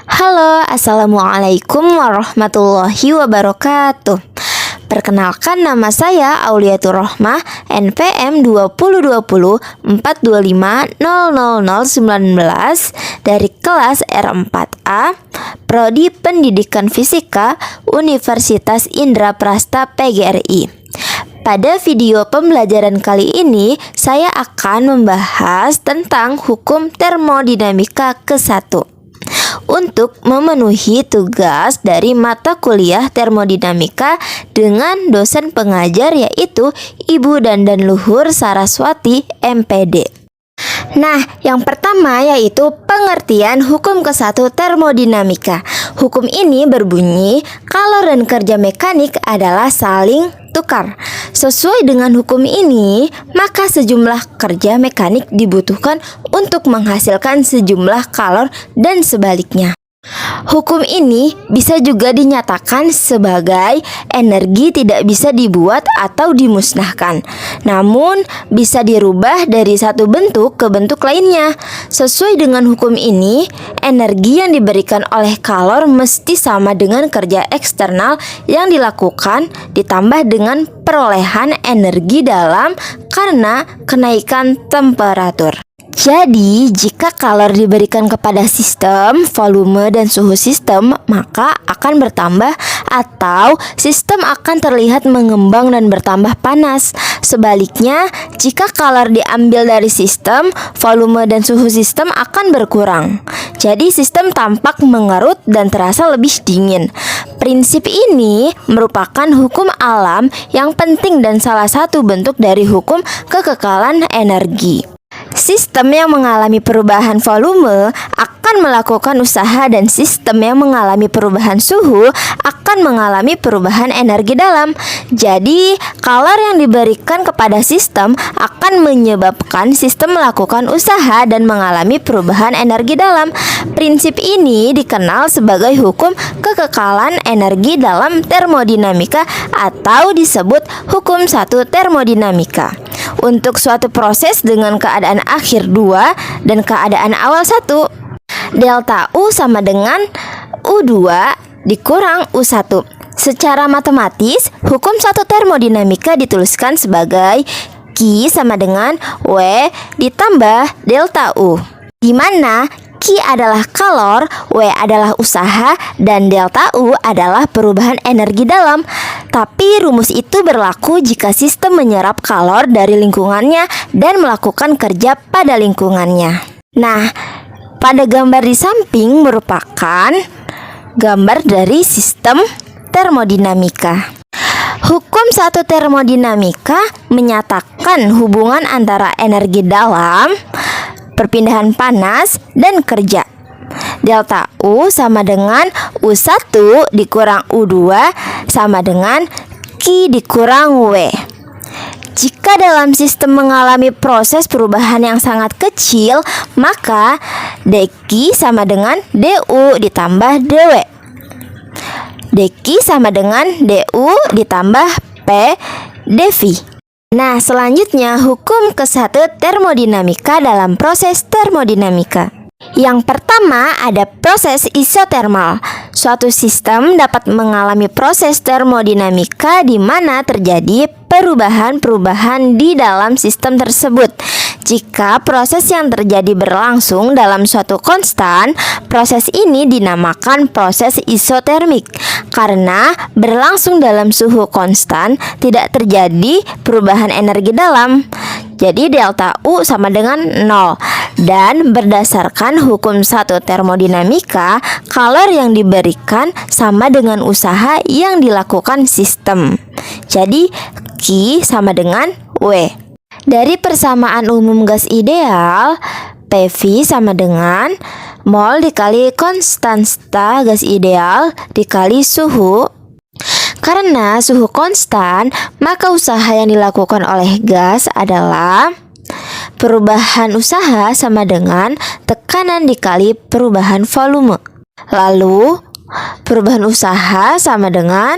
Halo, Assalamualaikum warahmatullahi wabarakatuh. Perkenalkan, nama saya Auliatur Rohmah, NPM 202042500019 dari kelas R4A, Prodi Pendidikan Fisika, Universitas Indraprasta PGRI. Pada video pembelajaran kali ini, saya akan membahas tentang hukum termodinamika ke-1. Untuk memenuhi tugas dari mata kuliah termodinamika dengan dosen pengajar yaitu Ibu Dandan Luhur Saraswati, MPD. Nah, yang pertama yaitu pengertian hukum ke-1 termodinamika. Hukum ini berbunyi, kalor dan kerja mekanik adalah saling tukar. Sesuai dengan hukum ini, maka sejumlah kerja mekanik dibutuhkan untuk menghasilkan sejumlah kalor dan sebaliknya. Hukum ini bisa juga dinyatakan sebagai energi tidak bisa dibuat atau dimusnahkan, namun bisa dirubah dari satu bentuk ke bentuk lainnya. Sesuai dengan hukum ini, energi yang diberikan oleh kalor mesti sama dengan kerja eksternal yang dilakukan ditambah dengan perolehan energi dalam karena kenaikan temperatur. Jadi, jika kalor diberikan kepada sistem, volume dan suhu sistem, maka akan bertambah atau sistem akan terlihat mengembang dan bertambah panas. Sebaliknya, jika kalor diambil dari sistem, volume dan suhu sistem akan berkurang. Jadi, sistem tampak mengerut dan terasa lebih dingin. Prinsip ini merupakan hukum alam yang penting dan salah satu bentuk dari hukum kekekalan energi. Sistem yang mengalami perubahan volume akan melakukan usaha dan sistem yang mengalami perubahan suhu akan mengalami perubahan energi dalam. Jadi, kalor yang diberikan kepada sistem akan menyebabkan sistem melakukan usaha dan mengalami perubahan energi dalam. Prinsip ini dikenal sebagai hukum kekekalan energi dalam termodinamika atau disebut hukum 1 termodinamika. Untuk suatu proses dengan keadaan akhir 2 dan keadaan awal 1, delta U sama dengan U2 dikurang U1. Secara matematis, hukum 1 termodinamika dituliskan sebagai Q sama dengan W ditambah delta U, di mana Q adalah kalor, W adalah usaha, dan delta U adalah perubahan energi dalam. Tapi rumus itu berlaku jika sistem menyerap kalor dari lingkungannya dan melakukan kerja pada lingkungannya. Nah, pada gambar di samping merupakan gambar dari sistem termodinamika. Hukum 1 termodinamika menyatakan hubungan antara energi dalam, perpindahan panas, dan kerja. Delta U sama dengan U1 dikurang U2 sama dengan Q dikurang W. Jika dalam sistem mengalami proses perubahan yang sangat kecil, maka dQ sama dengan dU ditambah dW. dQ sama dengan dU ditambah P dV. Nah, selanjutnya hukum ke-1 termodinamika dalam proses termodinamika. Yang pertama ada proses isotermal. Suatu sistem dapat mengalami proses termodinamika di mana terjadi perubahan-perubahan di dalam sistem tersebut. Jika proses yang terjadi berlangsung dalam suatu konstan, proses ini dinamakan proses isotermik. Karena berlangsung dalam suhu konstan, tidak terjadi perubahan energi dalam. Jadi delta U sama dengan 0. Dan berdasarkan hukum 1 termodinamika, kalor yang diberikan sama dengan usaha yang dilakukan sistem. Jadi Q sama dengan W. Dari persamaan umum gas ideal, PV sama dengan mol dikali konstanta gas ideal dikali suhu. Karena suhu konstan, maka usaha yang dilakukan oleh gas adalah perubahan usaha sama dengan tekanan dikali perubahan volume. Lalu, perubahan usaha sama dengan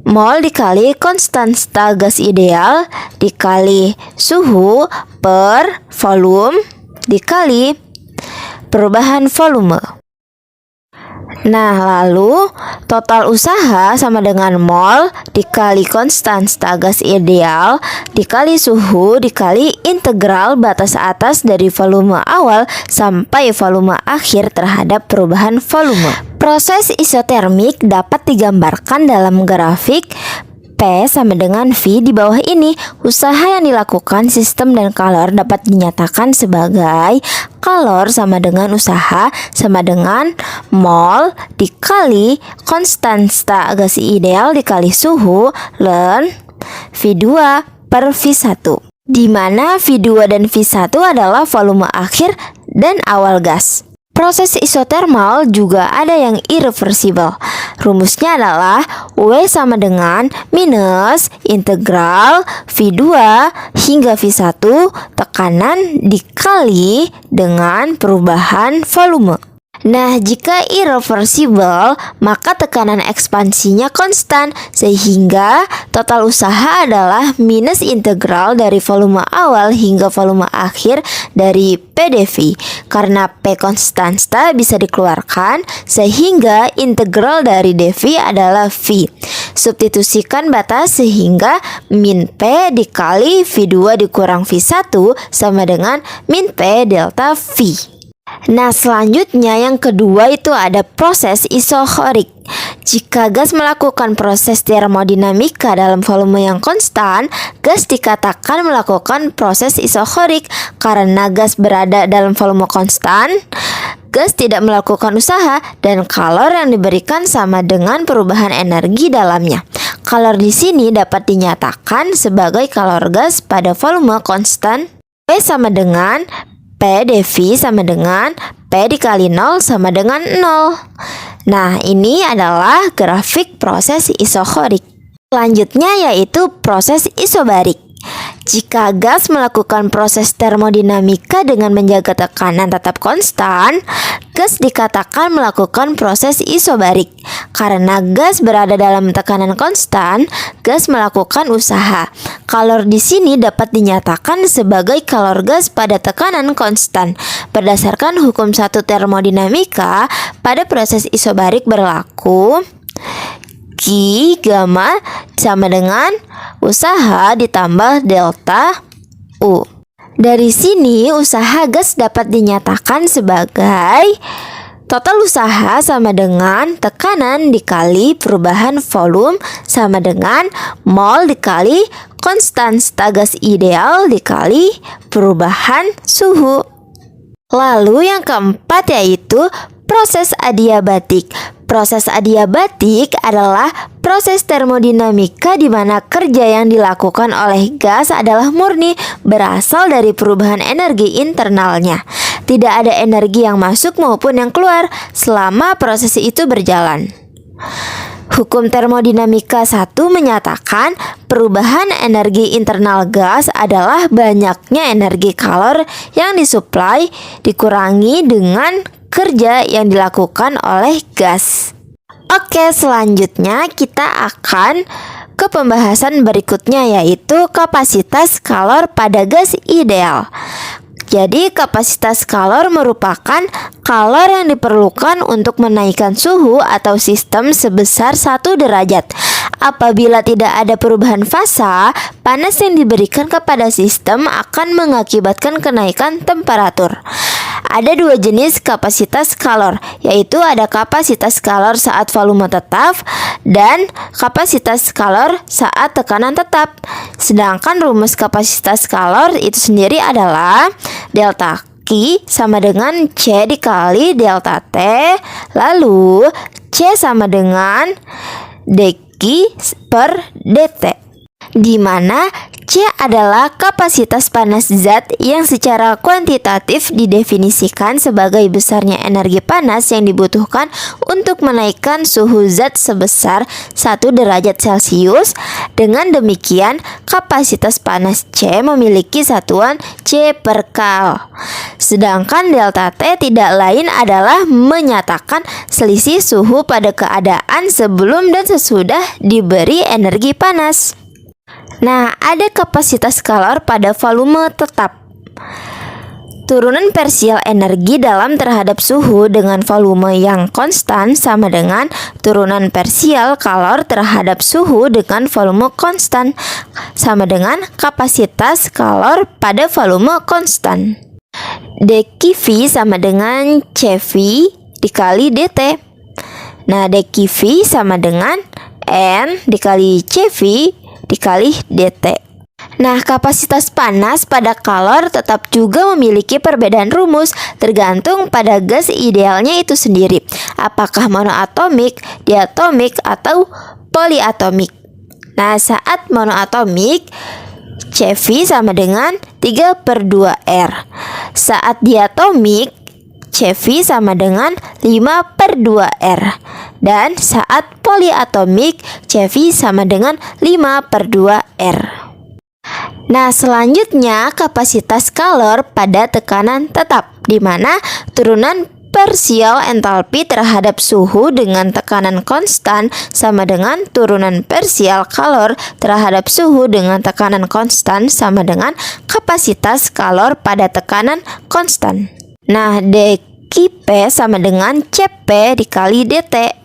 mol dikali konstanta gas ideal dikali suhu per volume dikali perubahan volume. Nah, lalu total usaha sama dengan mol dikali konstanta gas ideal dikali suhu dikali integral batas atas dari volume awal sampai volume akhir terhadap perubahan volume. Proses isotermik dapat digambarkan dalam grafik P sama dengan V di bawah ini. Usaha yang dilakukan sistem dan kalor dapat dinyatakan sebagai kalor sama dengan usaha sama dengan mol dikali konstanta gas ideal dikali suhu ln V2 per V1, di mana V2 dan V1 adalah volume akhir dan awal gas. Proses isotermal juga ada yang irreversible. Rumusnya adalah W sama dengan minus integral V2 hingga V1 tekanan dikali dengan perubahan volume. Nah, jika irreversible, maka tekanan ekspansinya konstan, sehingga total usaha adalah minus integral dari volume awal hingga volume akhir dari PdV. Karena P konstanta bisa dikeluarkan, sehingga integral dari dV adalah V. Substitusikan batas sehingga min P dikali V2 dikurang V1 sama dengan min P delta V. Nah, selanjutnya yang kedua itu ada proses isochorik. Jika gas melakukan proses termodinamika dalam volume yang konstan, gas dikatakan melakukan proses isochorik. Karena gas berada dalam volume konstan, gas tidak melakukan usaha dan kalor yang diberikan sama dengan perubahan energi dalamnya. Kalor di sini dapat dinyatakan sebagai kalor gas pada volume konstan. P sama dengan P dV sama dengan P dikali 0 sama dengan 0. Nah, ini adalah grafik proses isochorik. Selanjutnya yaitu proses isobarik. Jika gas melakukan proses termodinamika dengan menjaga tekanan tetap konstan, gas dikatakan melakukan proses isobarik. Karena gas berada dalam tekanan konstan, gas melakukan usaha. Kalor di sini dapat dinyatakan sebagai kalor gas pada tekanan konstan. Berdasarkan hukum 1 termodinamika, pada proses isobarik berlaku Q gamma sama dengan usaha ditambah delta U. Dari sini usaha gas dapat dinyatakan sebagai total usaha sama dengan tekanan dikali perubahan volume sama dengan mol dikali konstanta gas ideal dikali perubahan suhu. Lalu yang keempat yaitu proses adiabatik. Proses adiabatik adalah proses termodinamika di mana kerja yang dilakukan oleh gas adalah murni berasal dari perubahan energi internalnya. Tidak ada energi yang masuk maupun yang keluar selama proses itu berjalan. Hukum termodinamika 1 menyatakan perubahan energi internal gas adalah banyaknya energi kalor yang disuplai dikurangi dengan kerja yang dilakukan oleh gas. Oke, selanjutnya kita akan ke pembahasan berikutnya yaitu kapasitas kalor pada gas ideal. Jadi kapasitas kalor merupakan kalor yang diperlukan untuk menaikkan suhu atau sistem sebesar 1 derajat. Apabila tidak ada perubahan fasa, panas yang diberikan kepada sistem akan mengakibatkan kenaikan temperatur. Ada 2 jenis kapasitas kalor, yaitu ada kapasitas kalor saat volume tetap dan kapasitas kalor saat tekanan tetap. Sedangkan rumus kapasitas kalor itu sendiri adalah delta Q sama dengan C dikali delta T, lalu C sama dengan dQ per dt, di mana C adalah kapasitas panas zat yang secara kuantitatif didefinisikan sebagai besarnya energi panas yang dibutuhkan untuk menaikkan suhu zat sebesar 1 derajat Celcius. Dengan demikian, kapasitas panas C memiliki satuan C per kal. Sedangkan delta T tidak lain adalah menyatakan selisih suhu pada keadaan sebelum dan sesudah diberi energi panas. Nah, ada kapasitas kalor pada volume tetap. Turunan parsial energi dalam terhadap suhu dengan volume yang konstan sama dengan turunan parsial kalor terhadap suhu dengan volume konstan sama dengan kapasitas kalor pada volume konstan. dQV sama dengan CV dikali dt. Nah, dQV sama dengan N dikali CV dikali dt. Nah, kapasitas panas pada kalor tetap juga memiliki perbedaan rumus tergantung pada gas idealnya itu sendiri. Apakah monoatomik, diatomik, atau poliatomik. Nah, saat monoatomik, CV sama dengan 3/2R. Saat diatomik, CV sama dengan 5/2R. Dan saat poliatomik, CV sama dengan 5/2R. Nah, selanjutnya kapasitas kalor pada tekanan tetap, di mana turunan parsial entalpi terhadap suhu dengan tekanan konstan sama dengan turunan parsial kalor terhadap suhu dengan tekanan konstan sama dengan kapasitas kalor pada tekanan konstan. Nah, dQp sama dengan Cp dikali dt.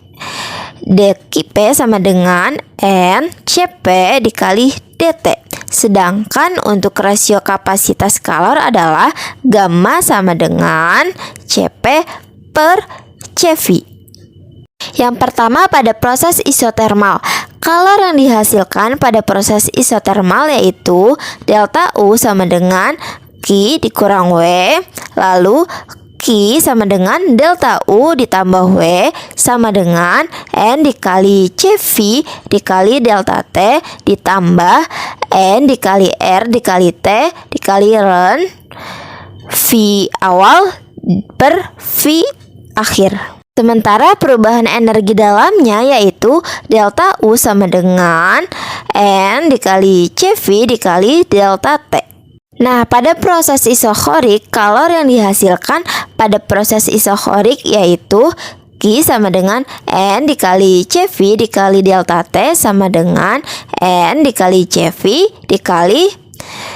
dQp sama dengan N Cp dikali dt. Sedangkan untuk rasio kapasitas kalor adalah gamma sama dengan Cp per Cv. Yang pertama pada proses isotermal. Kalor yang dihasilkan pada proses isotermal yaitu delta U sama dengan Q dikurang W, lalu Q sama dengan delta U ditambah W sama dengan N dikali CV dikali delta T ditambah N dikali R dikali T dikali Ln V awal per V akhir. Sementara perubahan energi dalamnya yaitu delta U sama dengan N dikali CV dikali delta T. Nah, pada proses isochorik, kalor yang dihasilkan pada proses isochorik yaitu Q sama dengan N dikali CV dikali delta T sama dengan N dikali CV dikali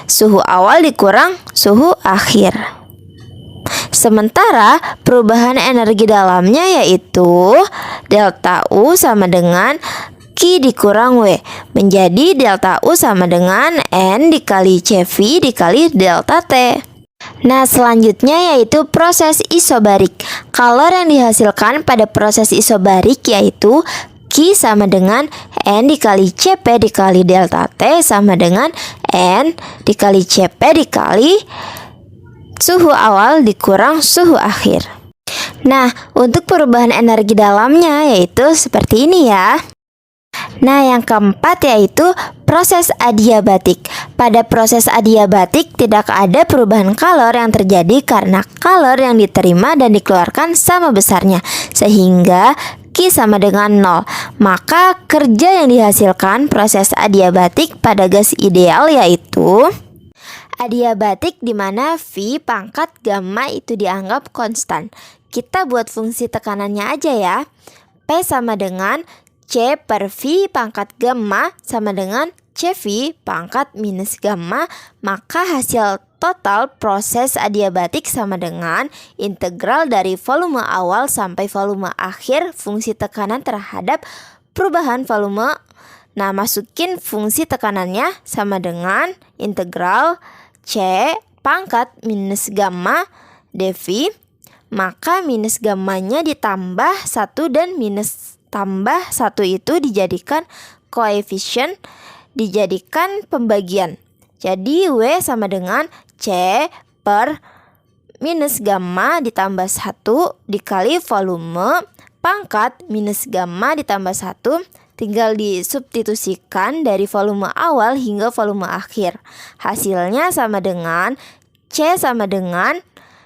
suhu awal dikurang suhu akhir. Sementara perubahan energi dalamnya yaitu delta U sama dengan Q dikurang W menjadi delta U sama dengan N dikali CV dikali delta T. Nah, selanjutnya yaitu proses isobarik. Kalor yang dihasilkan pada proses isobarik yaitu Q sama dengan N dikali Cp dikali delta T sama dengan N dikali Cp dikali suhu awal dikurang suhu akhir. Nah, untuk perubahan energi dalamnya yaitu seperti ini ya. Nah, yang keempat yaitu proses adiabatik. Pada proses adiabatik tidak ada perubahan kalor yang terjadi karena kalor yang diterima dan dikeluarkan sama besarnya, sehingga Q sama dengan 0. Maka kerja yang dihasilkan proses adiabatik pada gas ideal yaitu adiabatik di mana V pangkat gamma itu dianggap konstan. Kita buat fungsi tekanannya aja ya. P sama dengan C per V pangkat gamma sama dengan CV pangkat minus gamma, maka hasil total proses adiabatik sama dengan integral dari volume awal sampai volume akhir fungsi tekanan terhadap perubahan volume. Nah, masukin fungsi tekanannya sama dengan integral C pangkat minus gamma dV, maka minus gammanya ditambah 1 dan minus tambah 1 itu dijadikan koefisien, dijadikan pembagian. Jadi W sama dengan C per minus gamma ditambah 1 dikali volume pangkat minus gamma ditambah 1, tinggal disubstitusikan dari volume awal hingga volume akhir. Hasilnya sama dengan C sama dengan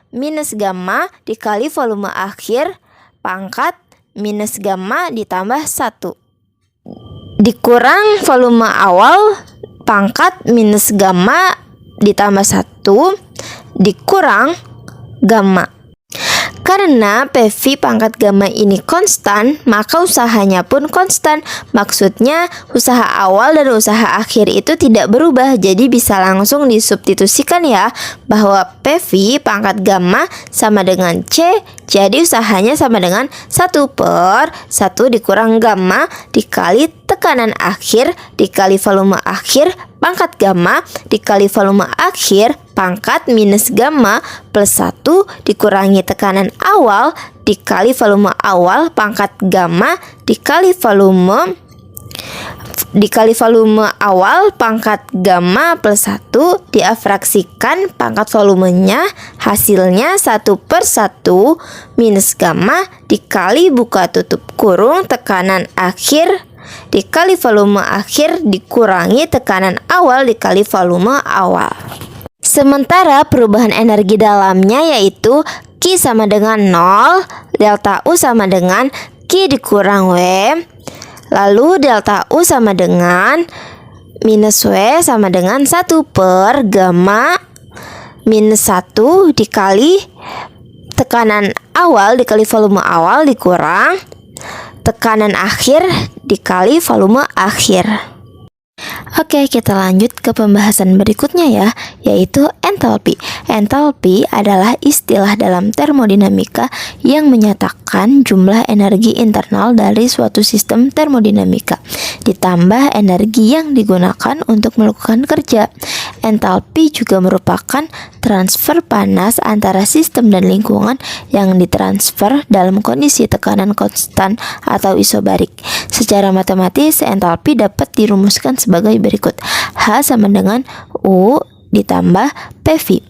minus gamma dikali volume akhir pangkat minus gamma ditambah 1 dikurang volume awal pangkat minus gamma ditambah 1 dikurang gamma. Karena PV pangkat gamma ini konstan, maka usahanya pun konstan. Maksudnya usaha awal dan usaha akhir itu tidak berubah. Jadi bisa langsung disubstitusikan ya, bahwa PV pangkat gamma sama dengan C. Jadi usahanya sama dengan 1/1 dikurang gamma dikali tekanan akhir dikali volume akhir pangkat gamma dikali volume akhir pangkat minus gamma plus 1 dikurangi tekanan awal dikali volume awal pangkat gamma dikali volume awal pangkat gamma plus 1 diafraksikan pangkat volumenya, hasilnya 1/1 minus gamma dikali buka tutup kurung tekanan akhir dikali volume akhir dikurangi tekanan awal dikali volume awal. Sementara perubahan energi dalamnya yaitu Q sama dengan 0, delta U sama dengan Q dikurang W. Lalu delta U sama dengan minus W sama dengan 1/gamma minus 1 dikali tekanan awal dikali volume awal dikurang tekanan akhir dikali volume akhir. Oke, kita lanjut ke pembahasan berikutnya ya, yaitu entalpi. Entalpi adalah istilah dalam termodinamika yang menyatakan jumlah energi internal dari suatu sistem termodinamika ditambah energi yang digunakan untuk melakukan kerja. Entalpi juga merupakan transfer panas antara sistem dan lingkungan yang ditransfer dalam kondisi tekanan konstan atau isobarik. Secara matematis, entalpi dapat dirumuskan sebagai berikut. H sama dengan U ditambah PV,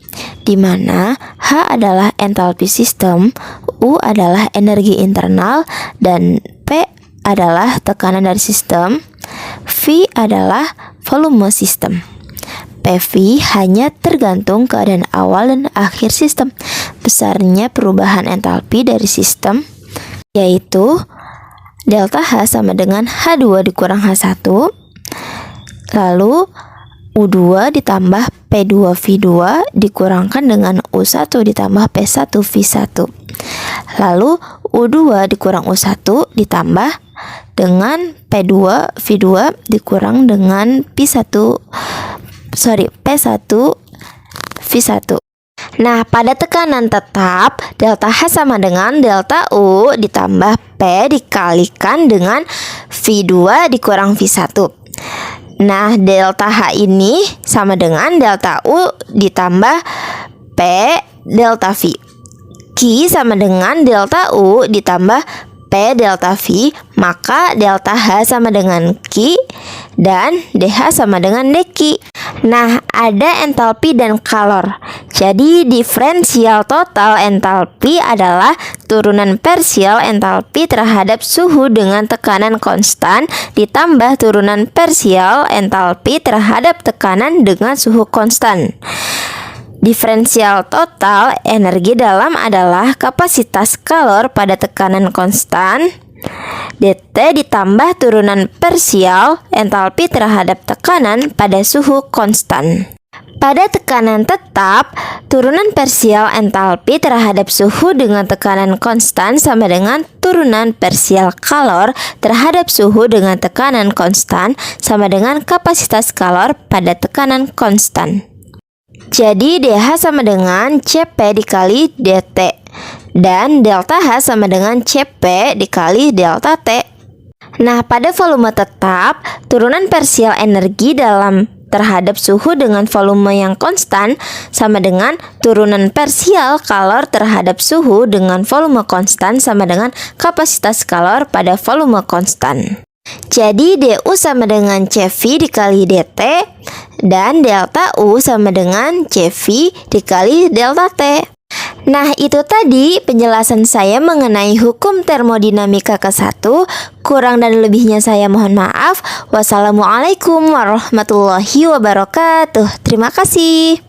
di mana H adalah entalpi sistem, U adalah energi internal, dan P adalah tekanan dari sistem, V adalah volume sistem. PV hanya tergantung keadaan awal dan akhir sistem. Besarnya perubahan entalpi dari sistem yaitu delta H sama dengan H2 dikurang H1, lalu U2 ditambah P2V2 dikurangkan dengan U1 ditambah P1V1, lalu U2 dikurang U1 ditambah dengan P2V2 dikurang dengan P1V1. Nah, pada tekanan tetap, delta H sama dengan delta U ditambah P dikalikan dengan V2 dikurang V1. Nah, delta H ini sama dengan delta U ditambah P delta V. Q sama dengan delta U ditambah P delta V, maka delta H sama dengan Q dan DH sama dengan dQ. Nah, ada entalpi dan kalor. Jadi diferensial total entalpi adalah turunan parsial entalpi terhadap suhu dengan tekanan konstan ditambah turunan parsial entalpi terhadap tekanan dengan suhu konstan. Diferensial total energi dalam adalah kapasitas kalor pada tekanan konstan dt ditambah turunan parsial entalpi terhadap tekanan pada suhu konstan. Pada tekanan tetap, turunan parsial entalpi terhadap suhu dengan tekanan konstan sama dengan turunan parsial kalor terhadap suhu dengan tekanan konstan sama dengan kapasitas kalor pada tekanan konstan. Jadi DH sama dengan CP dikali DT dan delta H sama dengan CP dikali delta T. Nah, pada volume tetap, turunan parsial energi dalam terhadap suhu dengan volume yang konstan sama dengan turunan parsial kalor terhadap suhu dengan volume konstan sama dengan kapasitas kalor pada volume konstan. Jadi DU sama dengan CV dikali DT dan delta U sama dengan CV dikali delta T. Nah, itu tadi penjelasan saya mengenai hukum termodinamika ke-1. Kurang dan lebihnya saya mohon maaf. Wassalamualaikum warahmatullahi wabarakatuh. Terima kasih.